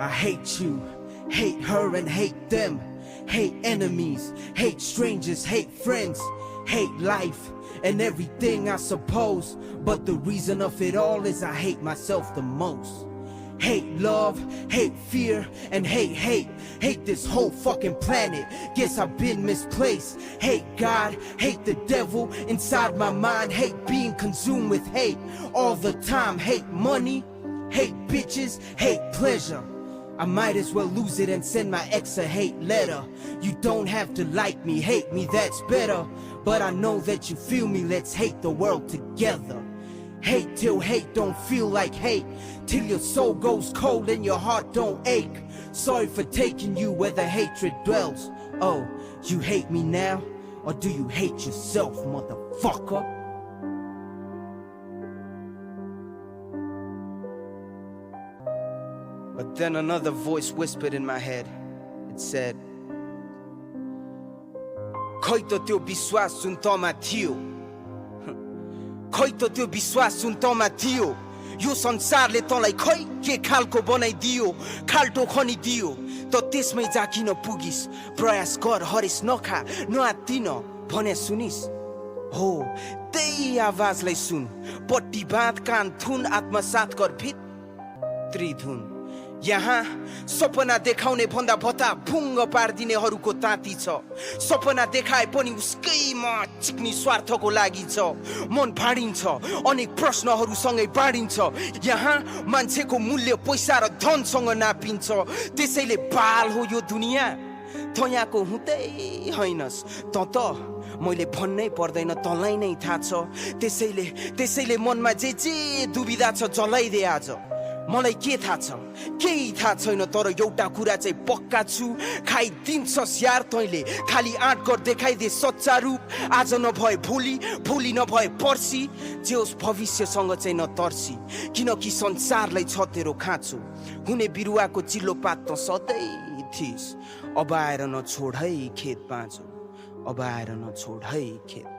I hate you, hate her and hate them. Hate enemies, hate strangers, hate friends. Hate life and everything I suppose. But the reason of it all is I hate myself the most. Hate love, hate fear, and hate hate. Hate this whole fucking planet, guess I've been misplaced. Hate God, hate the devil inside my mind. Hate being consumed with hate all the time. Hate money, hate bitches, hate pleasure. I might as well lose it and send my ex a hate letter. You don't have to like me, hate me, that's better. But I know that you feel me, let's hate the world together. Hate till hate don't feel like hate, till your soul goes cold and your heart don't ache. Sorry for taking you where the hatred dwells. Oh, you hate me now? Or do you hate yourself, motherfucker? But then another voice whispered in my head. It said, Khai Tha Biswas जुन तँमा थियो, Khai Tha Biswas जुन तँमा थियो, यो संसारले तँलाई खै के खालको बनाइदियो, खाल्टो खनिदियो। त त्यसमै जाकिन पुगिस, प्रयास गर हरिस नखा नआत्तिन भने सुनिस। हो त्यही आवाजलाई सुन, पट्टी बाँध कान थुन, आत्मसात कर भित्री धुन। यहाँ सपना देखाउने भन्दा भत्ता भुङ्ग पार्दिनेहरूको ताती छ। सपना देखाए पनि उसकैमा चिक्नी स्वार्थको लागि छ। मन भाडिन्छ, अनेक प्रश्नहरूसँगै बाडिन्छ। यहाँ मान्छेको मूल्य पैसा र धनसँग नापिन्छ। त्यसैले बाल हो यो दुनियाँ, त यहाँको हुँदै हैनस्। त मैले भन्नै पर्दैन, तँलाई नै थाहा छ। त्यसैले मनमा जे दुविधा छ जलाइदे आज। मलाई के थाहा छ, केही थाहा छैन, तर एउटा कुरा चाहिँ पक्का छु, खाइदिन्छस् यार तैँले। खाली आँट कर देखाइदे सच्चा रूप, आज नभए भोलि, भोलि नभए पर्सि। जे होस् भविष्यसँग चाहिँ नतर्सी, किनकि संसारलाई छ तेरो खाँचो। हुने बिरुवाको चिल्लो पात त सधैँ थिइस्, अब आएर नछोड है खेत बाँझो, अब आएर नछोड है खेत।